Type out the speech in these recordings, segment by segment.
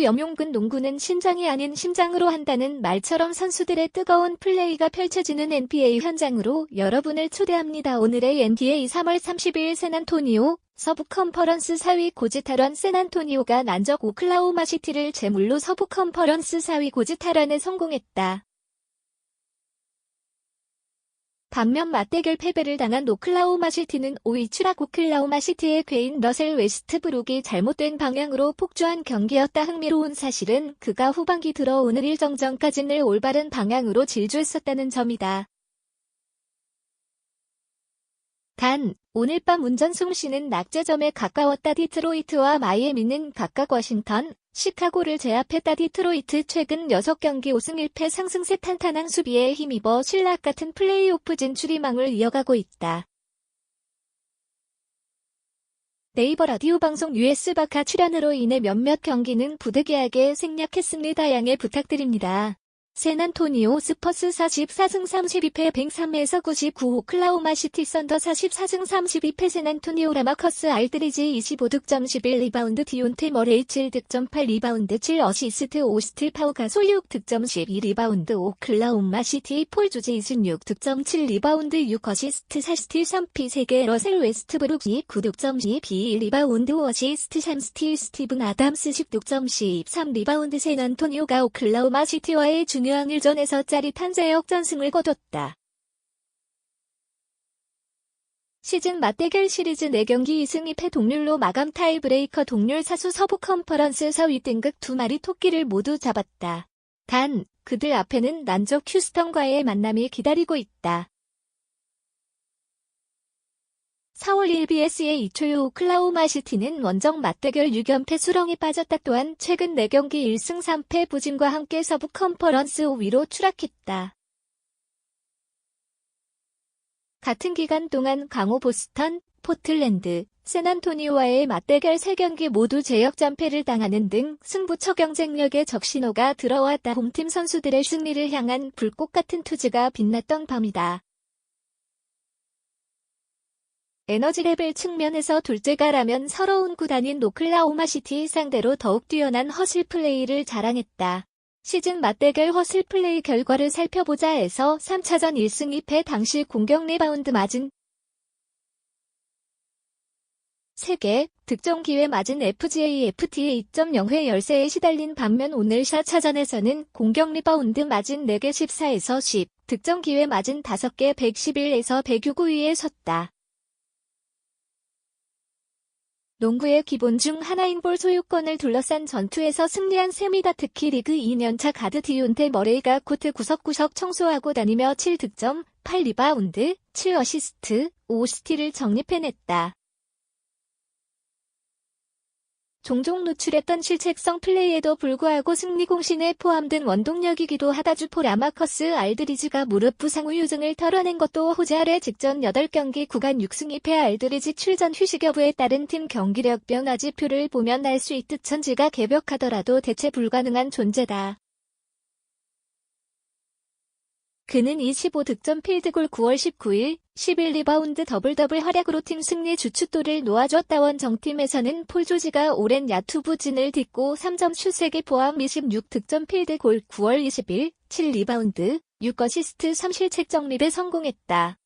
프로 염용근 농구는 신장이 아닌 심장으로 한다는 말처럼 선수들의 뜨거운 플레이가 펼쳐지는 NBA 현장으로 여러분을 초대합니다. 오늘의 NBA 3월 30일 샌안토니오 서부 컨퍼런스 4위 고지탈환 샌안토니오가 난적 오클라호마 시티를 제물로 서부 컨퍼런스 4위 고지탈환에 성공했다. 반면 맞대결 패배를 당한 오클라호마 시티는 5위 추락 오클라호마 시티의 괴인 러셀 웨스트브룩이 잘못된 방향으로 폭주한 경기였다. 흥미로운 사실은 그가 후반기 들어 오늘 일정 전까지는 올바른 방향으로 질주했었다는 점이다. 단, 오늘 밤 운전 솜씨는 낙제점에 가까웠다. 디트로이트와 마이애미는 각각 워싱턴, 시카고를 제압했다. 디트로이트 최근 6경기 5승 1패 상승세 탄탄한 수비에 힘입어 신락 같은 플레이오프 진출 희망을 이어가고 있다. 네이버 라디오 방송 US바카 출연으로 인해 몇몇 경기는 부득이하게 생략했습니다. 양해 부탁드립니다. 샌안토니오 스퍼스 44승 32패 103에서 99 오클라호마 시티 선더 44승 32패 샌안토니오 라마커스 알드리지 25득점 11리바운드 디온테 머레이 7득점 8리바운드 7어시스트 오스틸 파우 가솔 6득점 12리바운드 오클라호마 시티 폴 조지 26득점 7리바운드 6어시스트 4스틸 3피 3개 러셀 웨스트브룩 29득점 12리바운드 5어시스트 3스틸 스티븐 아담스 10득점 13리바운드 샌안토니오가 오클라호마 시티와의 중요한 일전에서 짜릿한 제역전승을 거뒀다. 시즌 맞대결 시리즈 4경기 2승 2패 동률로 마감 타이브레이커 동률 사수 서부 컨퍼런스 4위 등극 2마리 토끼를 모두 잡았다. 단, 그들 앞에는 난적 휴스턴과의 만남이 기다리고 있다. 4월 1BS의 이초유 오클라호마 시티는 원정 맞대결 6연패 수렁에 빠졌다. 또한 최근 4경기 1승 3패 부진과 함께 서부 컨퍼런스 5위로 추락했다. 같은 기간 동안 강호 보스턴, 포틀랜드, 샌안토니오와의 맞대결 3경기 모두 제역전패를 당하는 등 승부처 경쟁력에 적신호가 들어왔다. 홈팀 선수들의 승리를 향한 불꽃 같은 투지가 빛났던 밤이다. 에너지 레벨 측면에서 둘째가라면 서러운 구단인 오클라호마 시티 상대로 더욱 뛰어난 허슬 플레이를 자랑했다. 시즌 맞대결 허슬 플레이 결과를 살펴보자에서 3차전 1승 2패 당시 공격 리바운드 맞은 3개, 득점 기회 맞은 FGA FTA 2.0회 열세에 시달린 반면 오늘 4차전에서는 공격 리바운드 맞은 4개 14에서 10, 득점 기회 맞은 5개 111에서 109위에 섰다. 농구의 기본 중 하나인 볼 소유권을 둘러싼 전투에서 승리한 셈이다. 특히 리그 2년차 가드 디온테 머레이가 코트 구석구석 청소하고 다니며 7득점, 8리바운드, 7어시스트, 5스틸을 적립해냈다. 종종 노출했던 실책성 플레이에도 불구하고 승리 공신에 포함된 원동력이기도 하다. 주포 라마커스 알드리지가 무릎 부상 후 유증을 털어낸 것도 호재아래 직전 8경기 구간 6승 2패 알드리지 출전 휴식 여부에 따른 팀 경기력 변화 지표를 보면 알 수 있듯 천지가 개벽하더라도 대체 불가능한 존재다. 그는 25득점 필드골 9월 19일, 11리바운드 더블더블 활약으로 팀 승리 주춧돌을 놓아줬다. 원정팀에서는 폴 조지가 오랜 야투부 진을 딛고 3점 슛 3개 포함 26득점 필드골 9월 20일, 7리바운드, 6어시스트 3실책 적립에 성공했다.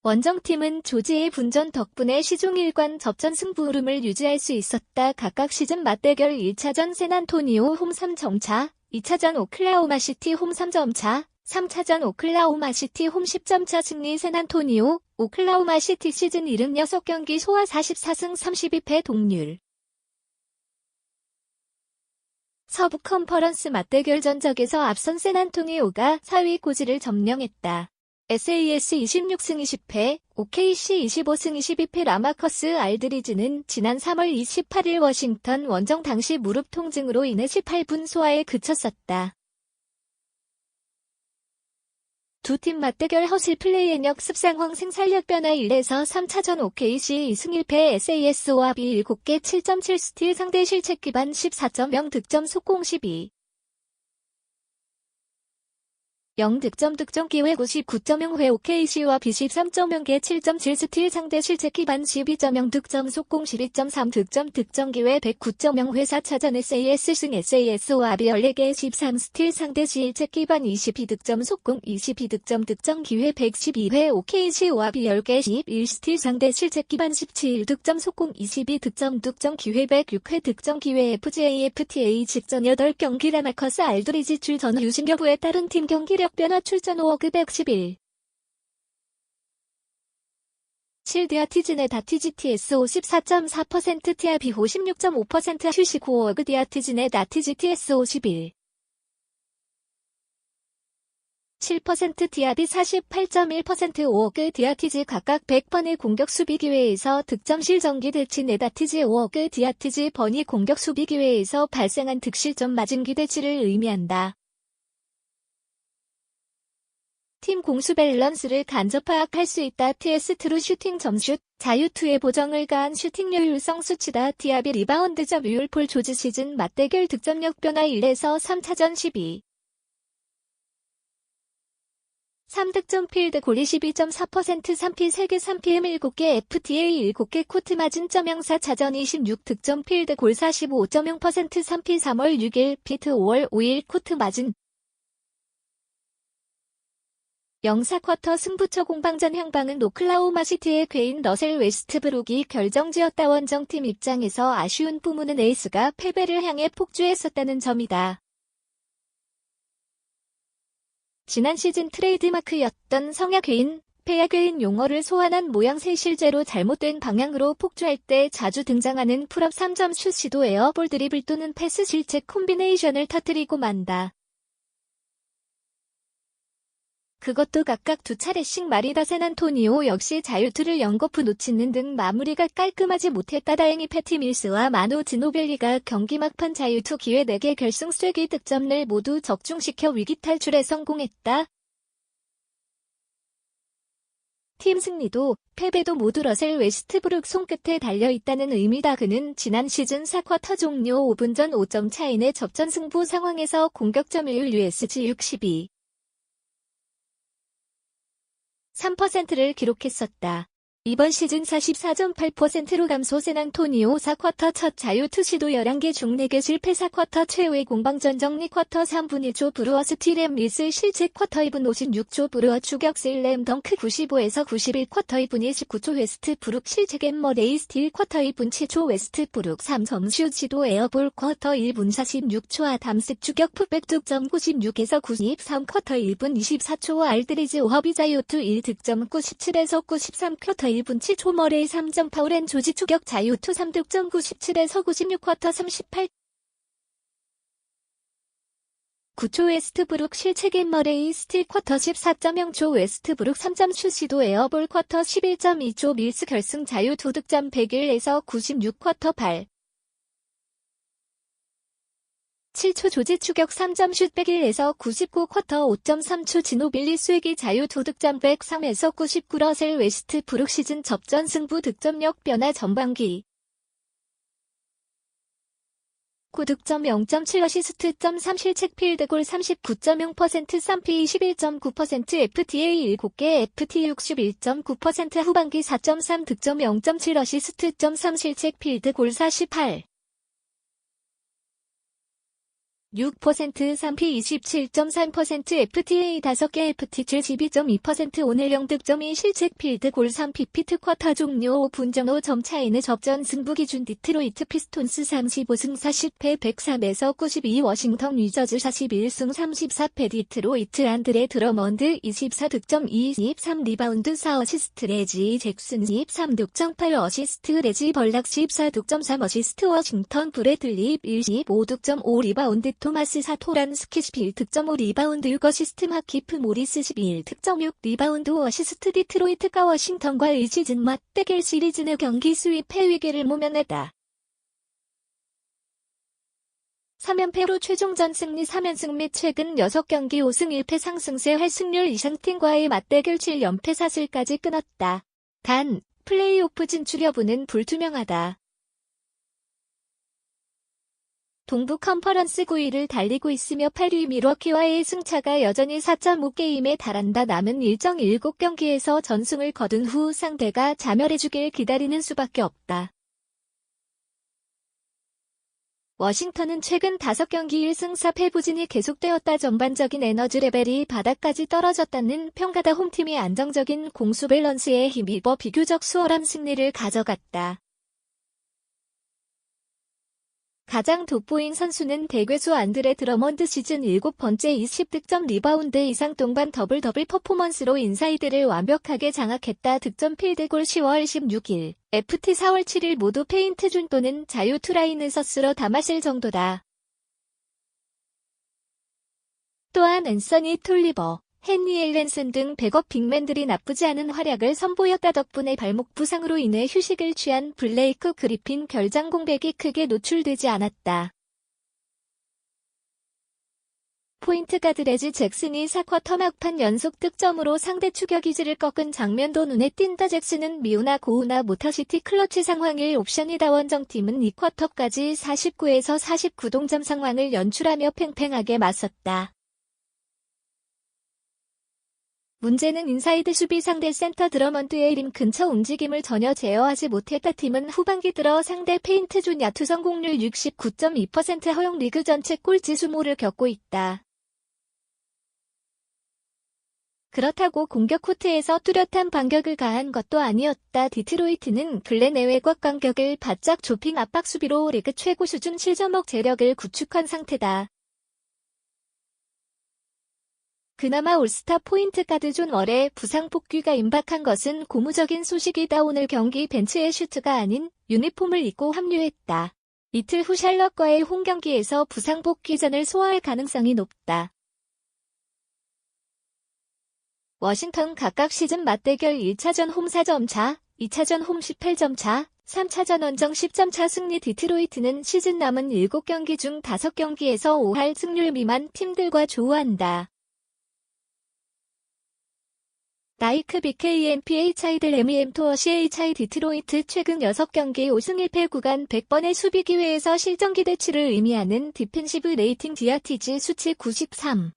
원정팀은 조지의 분전 덕분에 시종일관 접전 승부흐름을 유지할 수 있었다. 각각 시즌 맞대결 1차전 샌안토니오 홈 3점차, 2차전 오클라호마 시티 홈 3점차, 3차전 오클라호마 시티 홈 10점차 승리 샌안토니오, 오클라호마 시티 시즌 76경기 소화 44승 32패 동률. 서부 컨퍼런스 맞대결 전적에서 앞선 샌안토니오가 4위 고지를 점령했다. SAS 26승 20패, OKC 25승 22패 라마커스 알드리지는 지난 3월 28일 워싱턴 원정 당시 무릎 통증으로 인해 18분 소화에 그쳤었다. 두 팀 맞대결 허슬 플레이의 역습 상황 생산력 변화 1에서 3차전 OKC 2승 1패 SAS와 B 7개 7.7 스틸 상대 실책 기반 14.0 득점 속공 12. 0득점 득점 기회 99.0회 OKC와 B13.0개 7.7 스틸 상대 실책 기반 12.0 득점 속공 12.3 득점 득점 기회 109.0회 4차전 SAS 승 SAS와 B 14개 13 스틸 상대 실책 기반 22득점 속공 22득점 득점 기회 112회 OKC와 B 10개 11 스틸 상대 실책 기반 17 득점 속공 22득점 득점 기회 106회 득점 기회 FTA 직전 8경기 라마커스 알드리지 출전 유심 여부에 따른 팀 경기력 변화 출전 5급 111 7 디아티즈네 다티지TS 54.4% TRB 56.5% 휴식 5억 디아티즈네 다티지TS 51 7% TRB 48.1% 5억 디아티즈 각각 100번의 공격 수비 기회에서 득점 실점기 대치 네다티즈 5억 디아티즈 번이 공격 수비 기회에서 발생한 득실점 맞은 기대치를 의미한다. 팀 공수 밸런스를 간접 파악할 수 있다. TS 트루 슈팅 점슛, 자유투의 보정을 가한 슈팅 효율성 수치다. TRB 리바운드 점유율 폴 조지 시즌 맞대결 득점력 변화 1에서 3차전 12. 3득점 필드 골 22.4% 3P 3개 3PM 7개 FTA 7개 코트 맞은 점 4차전 26득점 필드 골 45.0% 3P 3월 6일 피트 5월 5일 코트 맞은 0-4쿼터 승부처 공방전 향방은 오클라호마 시티의 괴인 러셀 웨스트브룩이 결정지었다. 원정팀 입장에서 아쉬운 부분은 에이스가 패배를 향해 폭주했었다는 점이다. 지난 시즌 트레이드마크였던 성야 괴인, 폐야 괴인 용어를 소환한 모양새 실제로 잘못된 방향으로 폭주할 때 자주 등장하는 풀업 3점 슛 시도 에어볼 드리블 또는 패스 실책 콤비네이션을 터뜨리고 만다. 그것도 각각 2차례씩 말이다. 샌안토니오 역시 자유투를 연거푸 놓치는 등 마무리가 깔끔하지 못했다. 다행히 패티 밀스와 마노 지노벨리가 경기 막판 자유투 기회 4개 결승 쐐기 득점을 모두 적중시켜 위기 탈출에 성공했다. 팀 승리도 패배도 모두 러셀 웨스트브룩 손끝에 달려있다는 의미다. 그는 지난 시즌 4쿼터 종료 5분 전 5점 차이 내 접전 승부 상황에서 공격 점유율 USG 62. 3%를 기록했었다. 이번 시즌 44.8%로 감소. 샌안토니오 4쿼터 첫 자유투 시도 11개 중 4개 실패. 4쿼터 최후의 공방전 정리. 쿼터 3분 1초 브루어 스틸 밀스 실책. 쿼터 2분 56초 브루어 추격 슬램 덩크 95에서 91. 쿼터 2분 29초 웨스트브룩 실책 엠머레이 스틸. 쿼터 2분 7초 웨스트브룩 3점 슛 시도 에어볼. 쿼터 1분 46초 아담스 추격 풋백 득점 96에서 93. 쿼터 1분 24초 알드리지 오허비 자유투 1득점 97에서 93. 쿼터 1분 7초 머레이 3점 파울 앤 조지 추격 자유투 3득점 97에서 96. 쿼터 38. 9초 웨스트브룩 실책 엠머레이 스틸. 쿼터 14.0초 웨스트브룩 3점 슛 시도 에어볼. 쿼터 11.2초 밀스 결승 자유투 득점 101에서 96. 쿼터 8. 7초 조지 추격 3점 슛 101에서 99. 쿼터 5.3초 지노빌리 쐐기 자유투 득점 103에서 99. 러셀 웨스트브룩 시즌 접전 승부 득점력 변화 전반기 9득점 0.7 어시스트 .3 실책 필드골 39.0% 3P 21.9% FTA 7개 FT 61.9% 후반기 4.3 득점 0.7 어시스트 .3 실책 필드골 48 6% 3P 27.3% FTA 5개 FT 72.2% 오늘 0득점이 실책 필드 골 3P 피트 쿼터 종료 5분 전 5점 차이는 접전 승부 기준 디트로이트 피스톤스 35승 40패 103에서 92 워싱턴 위저즈 41승 34패 디트로이트 안드레 드러먼드 24득점 23 리바운드 4 어시스트 레지 잭슨 23득점 8 어시스트 레지 벌락 14득점 3 어시스트 워싱턴 브래들리 25득점 5 리바운드 토마스 사토란스키 11득점 5 리바운드 6 어시스트 마키프 모리스 11득점 6 리바운드 5 어시스트 디트로이트가 워싱턴과 1시즌 맞대결 시리즈 내 경기 수입해 위기를 모면했다. 3연패로 최종전 승리 3연승 및 최근 6경기 5승 1패 상승세 활승률 이상 팀과의 맞대결 7연패 사슬까지 끊었다. 단, 플레이오프 진출 여부는 불투명하다. 동부 컨퍼런스 9위를 달리고 있으며 8위 밀워키와의 승차가 여전히 4.5게임에 달한다. 남은 일정 7경기에서 전승을 거둔 후 상대가 자멸해주길 기다리는 수밖에 없다. 워싱턴은 최근 5경기 1승 4패 부진이 계속되었다. 전반적인 에너지 레벨이 바닥까지 떨어졌다는 평가다. 홈팀이 안정적인 공수 밸런스에 힘입어 비교적 수월한 승리를 가져갔다. 가장 돋보인 선수는 대괴수 안드레 드러먼드. 시즌 7번째 20득점 리바운드 이상 동반 더블 퍼포먼스로 인사이드를 완벽하게 장악했다. 득점 필드골 10월 16일, FT 4월 7일 모두 페인트존 또는 자유 투라인에서 쓸어 담았을 정도다. 또한 앤서니 톨리버, 헨리 앨런슨 등 백업 빅맨들이 나쁘지 않은 활약을 선보였다. 덕분에 발목 부상으로 인해 휴식을 취한 블레이크 그리핀 결장 공백이 크게 노출되지 않았다. 포인트 가드 레지 잭슨이 4쿼터 막판 연속 득점으로 상대 추격 이지를 꺾은 장면도 눈에 띈다. 잭슨은 미우나 고우나 모터시티 클러치 상황일 옵션이다. 원정팀은 2쿼터까지 49에서 49 동점 상황을 연출하며 팽팽하게 맞섰다. 문제는 인사이드 수비 상대 센터 드러먼드의 림 근처 움직임을 전혀 제어하지 못했다. 팀은 후반기 들어 상대 페인트존 야투 성공률 69.2% 허용 리그 전체 꼴찌 수모를 겪고 있다. 그렇다고 공격 코트에서 뚜렷한 반격을 가한 것도 아니었다. 디트로이트는 근래 내외곽 간격을 바짝 좁힌 압박 수비로 리그 최고 수준 실점억 재력을 구축한 상태다. 그나마 올스타 포인트 가드 존 월의 부상 복귀가 임박한 것은 고무적인 소식이다. 오늘 경기 벤츠의 슈트가 아닌 유니폼을 입고 합류했다. 이틀 후 샬럿과의 홈경기에서 부상 복귀전을 소화할 가능성이 높다. 워싱턴 각각 시즌 맞대결 1차전 홈 4점 차, 2차전 홈 18점 차, 3차전 원정 10점 차 승리. 디트로이트는 시즌 남은 7경기 중 5경기에서 5할 승률 미만 팀들과 조우한다. 나이크 BKNPA 차이들 MEM 투어 CA 차이. 디트로이트 최근 6경기 5승 1패 구간 100번의 수비 기회에서 실점 기대치를 의미하는 디펜시브 레이팅 DRTG 수치 93.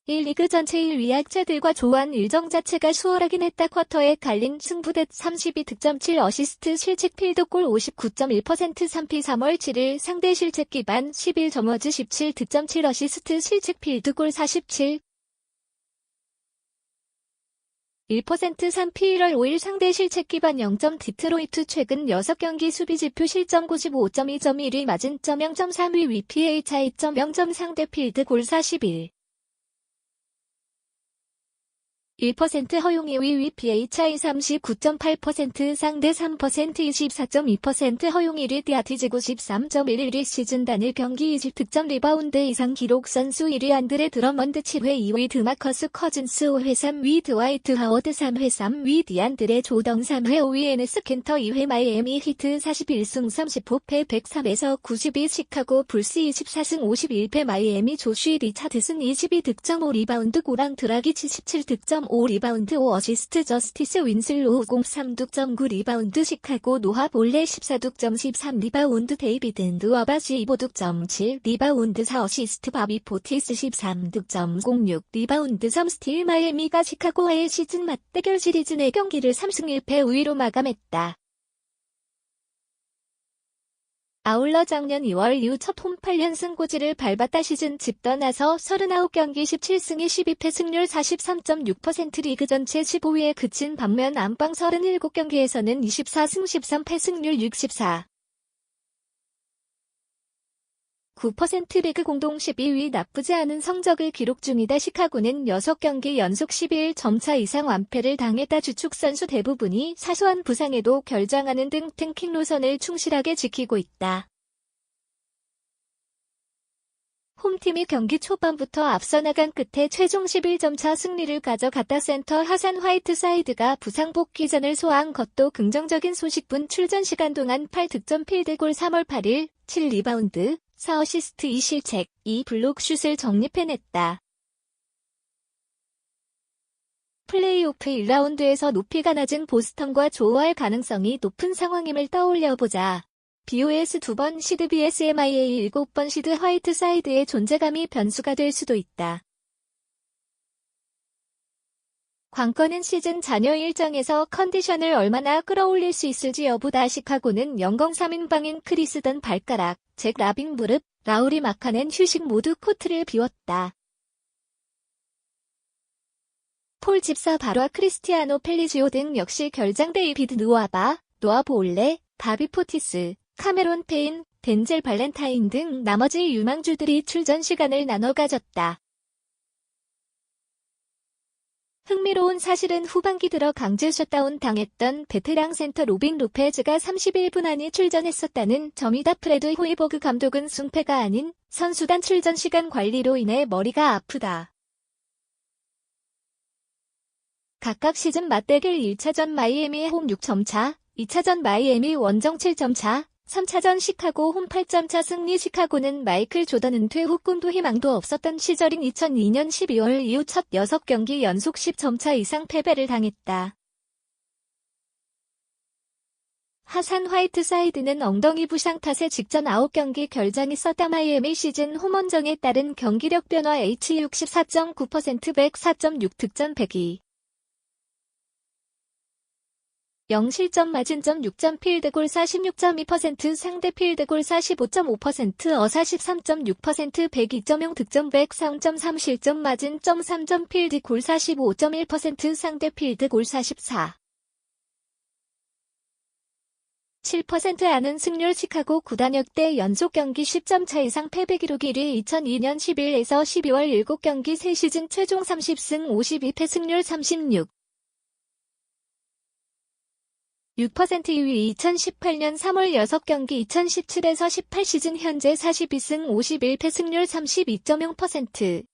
1리그 전체 1위 약자들과 조한 일정 자체가 수월하긴 했다. 쿼터에 갈린 승부대 32득점 7어시스트 실책 필드골 59.1% 3피 3월 7일 상대 실책 기반 11점워즈 17득점 7어시스트 실책 필드골 47. 1% 3피 1월 5일 상대 실책 기반 0점. 디트로이트 최근 6경기 수비지표 실점 95.2점 1위 맞은점 0.3위 WPA 차이점 0점 상대 필드골 41. 1% 허용 2위 WPA 차이 39.8% 상대 3% 24.2% 허용 1위 디아티즈 93.11위 시즌 단일 경기 20득점 리바운드 이상 기록 선수 1위 안드레 드러먼드 7회 2위 드마커스 커즌스 5회 3위 드와이트 하워드 3회 3위 디안드레 조던 3회 5위 에네스 켄터 2회 마이애미 히트 41승 35패 103에서 92 시카고 불스 24승 51패 마이애미 조쉬 리차드슨 22득점 5리바운드 고랑 드라기 77득점 5리바운드 5어시스트 저스티스 윈슬로우 03득점 9리바운드 시카고 노하 볼레 14득점 13리바운드 데이비드 누어바시 15득점 7리바운드 4어시스트 바비 포티스 13득점 06리바운드 3스틸. 마이애미가 시카고와의 시즌 맞대결 시리즈 4경기를 3승 1패 우위로 마감했다. 아울러 작년 2월 이후 첫 홈 8연승 고지를 밟았다. 시즌 집 떠나서 39경기 17승 12패 승률 43.6% 리그 전체 15위에 그친 반면 안방 37경기에서는 24승 13패 승률 64. 9% 리그 공동 12위 나쁘지 않은 성적을 기록 중이다. 시카고는 6경기 연속 11점 차 이상 완패를 당했다. 주축 선수 대부분이 사소한 부상에도 결장하는 등 탱킹 노선을 충실하게 지키고 있다. 홈팀이 경기 초반부터 앞서 나간 끝에 최종 11점 차 승리를 가져갔다. 센터 하산 화이트사이드가 부상 복귀전을 소화한 것도 긍정적인 소식뿐. 출전 시간 동안 8득점 필드골 3월 8일 7리바운드 4어시스트 2실책 2블록슛을 정립해냈다. 플레이오프 1라운드에서 높이가 낮은 보스턴과 조우할 가능성이 높은 상황임을 떠올려보자. BOS 2번 시드 BSMIA 7번 시드 화이트사이드의 존재감이 변수가 될 수도 있다. 관건은 시즌 잔여 일정에서 컨디션을 얼마나 끌어올릴 수 있을지 여부다. 시카고는 영공 3인방인 크리스 던 발가락, 잭 라빈 무릎, 라우리 마카넨 휴식 모두 코트를 비웠다. 폴 집사 바로와 크리스티아노 펠리지오 등 역시 결장 데이비드 느와바, 노아 볼레, 바비 포티스, 카메론 페인, 덴젤 발렌타인 등 나머지 유망주들이 출전 시간을 나눠 가졌다. 흥미로운 사실은 후반기 들어 강제 셧다운 당했던 베테랑 센터 로빈 로페즈가 31분 안에 출전했었다는 점이다. 프레드 호이버그 감독은 승패가 아닌 선수단 출전 시간 관리로 인해 머리가 아프다. 각각 시즌 맞대결 1차전 마이애미 홈 6점 차, 2차전 마이애미 원정 7점 차, 3차전 시카고 홈 8점 차 승리. 시카고는 마이클 조던 은퇴 후 꿈도 희망도 없었던 시절인 2002년 12월 이후 첫 6경기 연속 10점 차 이상 패배를 당했다. 하산 화이트사이드는 엉덩이 부상 탓에 직전 9경기 결장이 썼다. 마이애미 시즌 홈 원정에 따른 경기력 변화 H64.9% 104.6 득점 102. 0실점 맞은점 6점 필드골 46.2% 상대 필드골 45.5% 어사 13.6% 102.0 득점 104.3 실점 맞은점 3점 필드골 45.1% 상대 필드골 44. 7% 안은 승률. 시카고 구단 역대 연속 경기 10점 차 이상 패배 기록 1위 2002년 11에서 12월 7경기 새 시즌 최종 30승 52패 승률 36. 6% 2위 2018년 3월 6경기 2017에서 18 시즌 현재 42승 51패 승률 32.0%.